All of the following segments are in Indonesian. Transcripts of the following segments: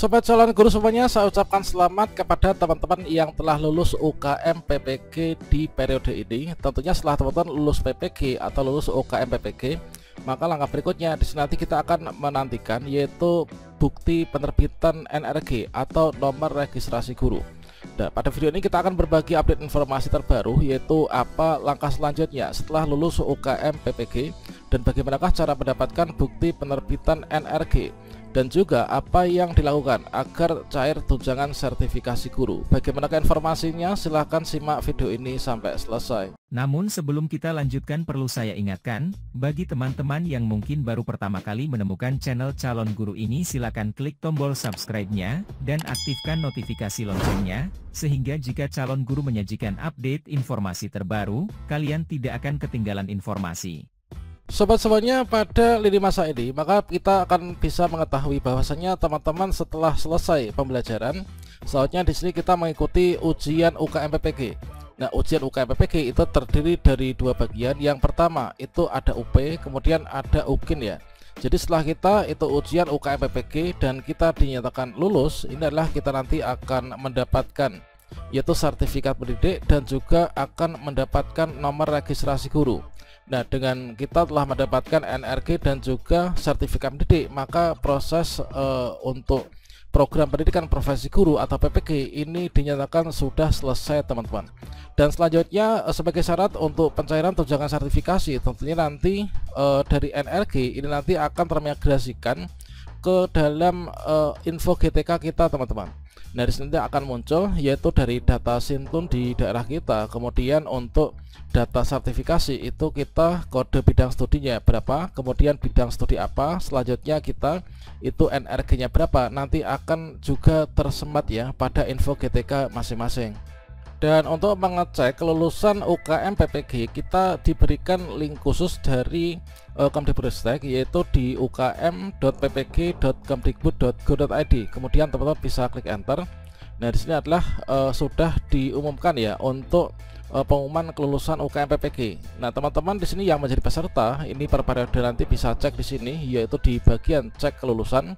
Sobat calon guru semuanya, saya ucapkan selamat kepada teman-teman yang telah lulus UKM PPG di periode ini. Tentunya setelah teman-teman lulus PPG atau lulus UKM PPG, maka langkah berikutnya di sini nanti kita akan menantikan yaitu bukti penerbitan NRG atau nomor registrasi guru. Nah, pada video ini kita akan berbagi update informasi terbaru, yaitu apa langkah selanjutnya setelah lulus UKM PPG dan bagaimanakah cara mendapatkan bukti penerbitan NRG, dan juga apa yang dilakukan agar cair tunjangan sertifikasi guru. Bagaimanakah informasinya? Silahkan simak video ini sampai selesai. Namun sebelum kita lanjutkan, perlu saya ingatkan, bagi teman-teman yang mungkin baru pertama kali menemukan channel Calon Guru ini, silakan klik tombol subscribe-nya, dan aktifkan notifikasi loncengnya, sehingga jika Calon Guru menyajikan update informasi terbaru, kalian tidak akan ketinggalan informasi. Sobat semuanya, pada lini masa ini maka kita akan bisa mengetahui bahwasannya teman-teman setelah selesai pembelajaran, selanjutnya di sini kita mengikuti ujian UKM PPG. Nah, ujian UKM PPG itu terdiri dari dua bagian. Yang pertama itu ada UP, kemudian ada UKIN ya. Jadi setelah kita itu ujian UKM PPG dan kita dinyatakan lulus, ini adalah kita nanti akan mendapatkan yaitu sertifikat pendidik dan juga akan mendapatkan nomor registrasi guru. Nah, dengan kita telah mendapatkan NRG dan juga sertifikat pendidik, maka proses untuk program pendidikan profesi guru atau PPG ini dinyatakan sudah selesai, teman-teman. Dan selanjutnya sebagai syarat untuk pencairan tunjangan sertifikasi, tentunya nanti dari NRG ini nanti akan termigrasikan ke dalam info GTK kita, teman-teman. Nah, di sini akan muncul yaitu dari data Sintun di daerah kita. Kemudian untuk data sertifikasi itu kita kode bidang studinya berapa, kemudian bidang studi apa, selanjutnya kita itu NRG-nya berapa, nanti akan juga tersemat ya pada info GTK masing-masing. Dan untuk mengecek kelulusan UKM PPG, kita diberikan link khusus dari Kemdikbudristek, yaitu di ukm.ppg.kemdikbud.go.id. Kemudian teman-teman bisa klik enter. Nah, di sini adalah sudah diumumkan ya untuk pengumuman kelulusan UKM PPG. Nah, teman-teman di sini yang menjadi peserta ini per periode nanti bisa cek di sini, yaitu di bagian cek kelulusan.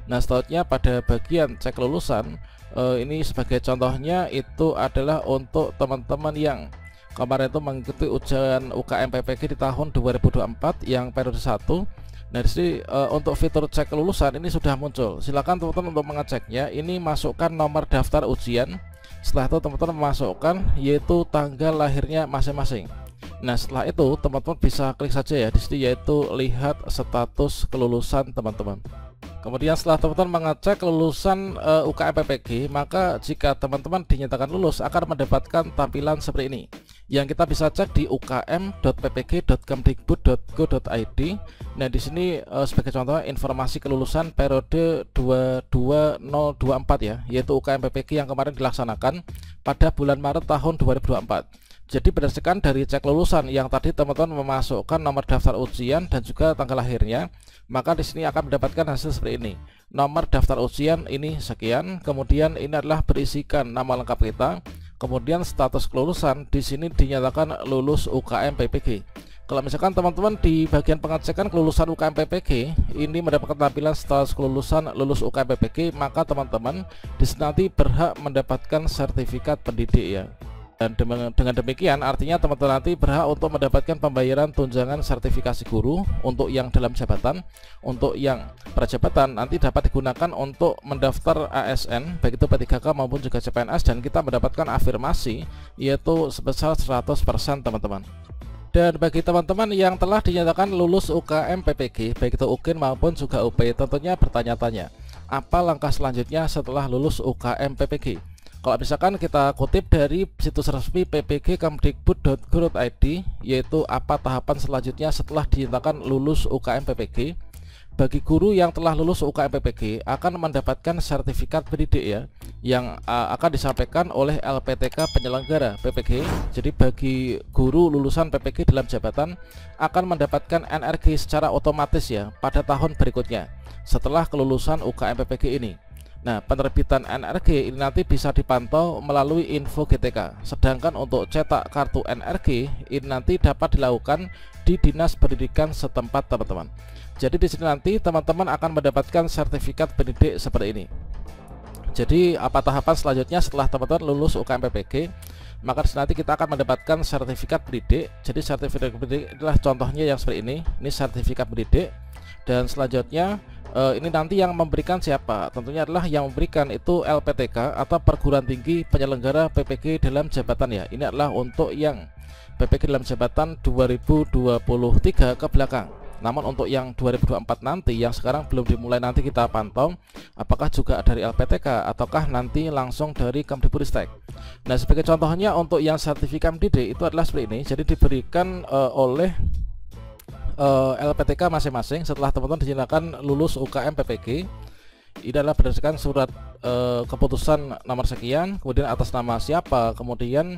Nah, selanjutnya pada bagian cek kelulusan ini sebagai contohnya itu adalah untuk teman-teman yang kemarin itu mengikuti ujian UKM PPG di tahun 2024 yang periode 1. Nah, di sini untuk fitur cek kelulusan ini sudah muncul. Silakan teman-teman untuk mengeceknya. Ini masukkan nomor daftar ujian. Setelah itu teman-teman memasukkan yaitu tanggal lahirnya masing-masing. Nah, setelah itu teman-teman bisa klik saja ya di sini, yaitu lihat status kelulusan teman-teman. Kemudian setelah teman-teman mengecek kelulusan UKM PPG, maka jika teman-teman dinyatakan lulus akan mendapatkan tampilan seperti ini, yang kita bisa cek di ukm.ppg.kemdikbud.go.id. Nah, di sini sebagai contoh informasi kelulusan periode 22024 ya, yaitu UKM PPG yang kemarin dilaksanakan pada bulan Maret tahun 2024. Jadi berdasarkan dari cek lulusan yang tadi teman-teman memasukkan nomor daftar ujian dan juga tanggal lahirnya, maka di sini akan mendapatkan hasil seperti ini. Nomor daftar ujian ini sekian, kemudian ini adalah berisikan nama lengkap kita, kemudian status kelulusan di sini dinyatakan lulus UKM PPG. Kalau misalkan teman-teman di bagian pengecekan kelulusan UKM PPG ini mendapatkan tampilan status kelulusan lulus UKM PPG, maka teman-teman di sini nanti berhak mendapatkan sertifikat pendidik ya. Dan dengan demikian artinya teman-teman nanti berhak untuk mendapatkan pembayaran tunjangan sertifikasi guru untuk yang dalam jabatan. Untuk yang prajabatan nanti dapat digunakan untuk mendaftar ASN baik itu P3K maupun juga CPNS, dan kita mendapatkan afirmasi yaitu sebesar 100%, teman-teman. Dan bagi teman-teman yang telah dinyatakan lulus UKM PPG baik itu UKIN maupun juga UP, tentunya bertanya-tanya apa langkah selanjutnya setelah lulus UKM PPG. Kalau misalkan kita kutip dari situs resmi ppg.kemdikbud.go.id, yaitu apa tahapan selanjutnya setelah dinyatakan lulus UKM PPG. Bagi guru yang telah lulus UKM PPG akan mendapatkan sertifikat pendidik ya, yang akan disampaikan oleh LPTK penyelenggara PPG. Jadi bagi guru lulusan PPG dalam jabatan akan mendapatkan NRG secara otomatis ya pada tahun berikutnya setelah kelulusan UKM PPG ini. Nah, penerbitan NRG ini nanti bisa dipantau melalui info GTK. Sedangkan untuk cetak kartu NRG ini nanti dapat dilakukan di Dinas Pendidikan setempat, teman-teman. Jadi di sini nanti teman-teman akan mendapatkan sertifikat pendidik seperti ini. Jadi apa tahapan selanjutnya setelah teman-teman lulus UKM PPG, maka nanti kita akan mendapatkan sertifikat pendidik. Jadi sertifikat pendidik adalah contohnya yang seperti ini sertifikat pendidik. Dan selanjutnya ini nanti yang memberikan siapa? Tentunya adalah yang memberikan itu LPTK atau perguruan tinggi penyelenggara PPG dalam jabatan ya. Ini adalah untuk yang PPG dalam jabatan 2023 ke belakang. Namun untuk yang 2024 nanti, yang sekarang belum dimulai, nanti kita pantau apakah juga dari LPTK ataukah nanti langsung dari Kemdikbudristek. Nah, sebagai contohnya untuk yang sertifikat pendidik itu adalah seperti ini. Jadi diberikan oleh LPTK masing-masing setelah teman-teman dinyatakan lulus UKM PPG. Ini adalah berdasarkan surat keputusan nomor sekian, kemudian atas nama siapa, kemudian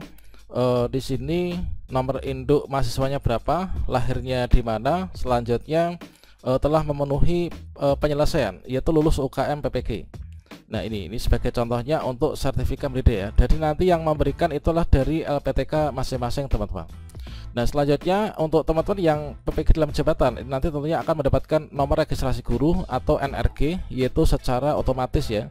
di sini nomor induk mahasiswanya berapa, lahirnya di mana, selanjutnya telah memenuhi penyelesaian yaitu lulus UKM PPG. Nah, ini sebagai contohnya untuk sertifikat pendidik ya. Jadi nanti yang memberikan itulah dari LPTK masing-masing teman-teman. Nah, selanjutnya untuk teman-teman yang PPG dalam jabatan, ini nanti tentunya akan mendapatkan nomor registrasi guru atau NRG yaitu secara otomatis ya.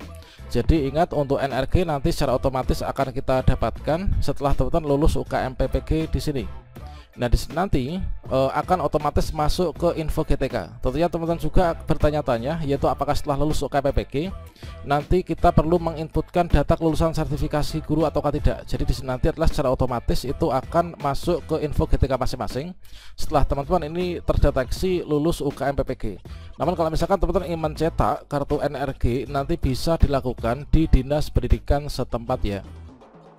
Jadi ingat, untuk NRG nanti secara otomatis akan kita dapatkan setelah teman-teman lulus UKM PPG di sini. Nah, di sini nanti akan otomatis masuk ke info GTK. Tentunya teman-teman juga bertanya-tanya yaitu apakah setelah lulus UKM PPG nanti kita perlu menginputkan data kelulusan sertifikasi guru ataukah tidak. Jadi di sini nanti adalah secara otomatis itu akan masuk ke info GTK masing-masing setelah teman-teman ini terdeteksi lulus UKM PPG. Namun kalau misalkan teman-teman ingin mencetak kartu NRG nanti bisa dilakukan di Dinas Pendidikan setempat ya.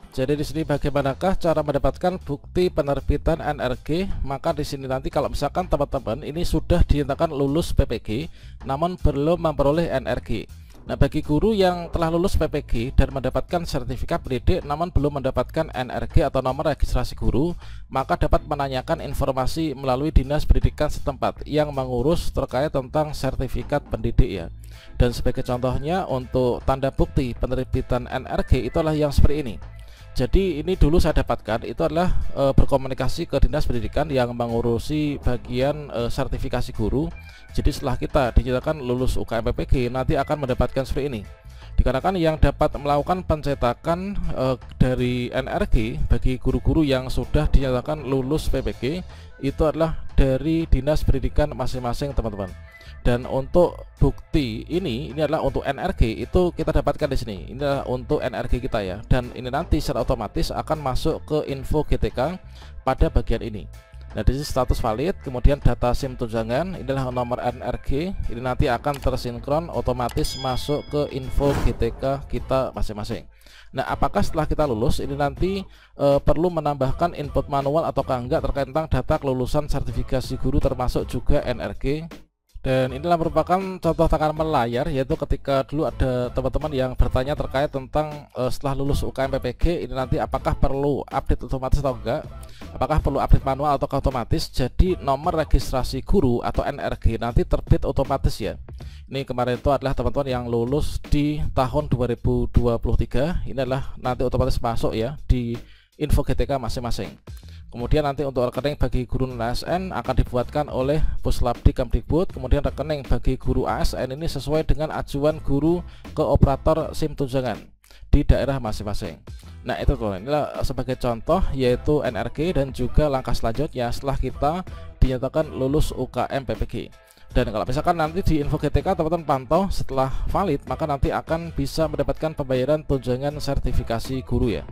Jadi di sini bagaimanakah cara mendapatkan bukti penerbitan NRG? Maka di sini nanti kalau misalkan teman-teman ini sudah dinyatakan lulus PPG namun belum memperoleh NRG. Nah, bagi guru yang telah lulus PPG dan mendapatkan sertifikat pendidik namun belum mendapatkan NRG atau nomor registrasi guru, maka dapat menanyakan informasi melalui Dinas Pendidikan setempat yang mengurus terkait tentang sertifikat pendidik ya. Dan sebagai contohnya untuk tanda bukti penerbitan NRG itulah yang seperti ini. Jadi ini dulu saya dapatkan itu adalah berkomunikasi ke Dinas Pendidikan yang mengurusi bagian sertifikasi guru. Jadi setelah kita dinyatakan lulus UKM PPG nanti akan mendapatkan seperti ini. Dikarenakan yang dapat melakukan pencetakan dari NRG bagi guru-guru yang sudah dinyatakan lulus PPG itu adalah dari Dinas Pendidikan masing-masing teman-teman. Dan untuk bukti ini adalah untuk NRG itu kita dapatkan di sini. Ini adalah untuk NRG kita ya. Dan ini nanti secara otomatis akan masuk ke info GTK pada bagian ini. Nah, di sini status valid, kemudian data SIM tunjangan, inilah nomor NRG. Ini nanti akan tersinkron otomatis masuk ke info GTK kita masing-masing. Nah, apakah setelah kita lulus ini nanti perlu menambahkan input manual ataukah enggak terkait tentang data kelulusan sertifikasi guru termasuk juga NRG? Dan inilah merupakan contoh tekanan layar, yaitu ketika dulu ada teman-teman yang bertanya terkait tentang setelah lulus UKM PPG ini nanti apakah perlu update otomatis atau enggak, apakah perlu update manual atau otomatis. Jadi nomor registrasi guru atau NRG nanti terbit otomatis ya. Ini kemarin itu adalah teman-teman yang lulus di tahun 2023, ini adalah nanti otomatis masuk ya di info GTK masing-masing. Kemudian nanti untuk rekening bagi guru non-ASN akan dibuatkan oleh Puslabdi Kemdikbud. Kemudian rekening bagi guru ASN ini sesuai dengan ajuan guru ke operator SIM tunjangan di daerah masing-masing. Nah, itu tuh, inilah sebagai contoh yaitu NRG dan juga langkah selanjutnya setelah kita dinyatakan lulus UKM PPG. Dan kalau misalkan nanti di info GTK teman-teman pantau setelah valid, maka nanti akan bisa mendapatkan pembayaran tunjangan sertifikasi guru ya.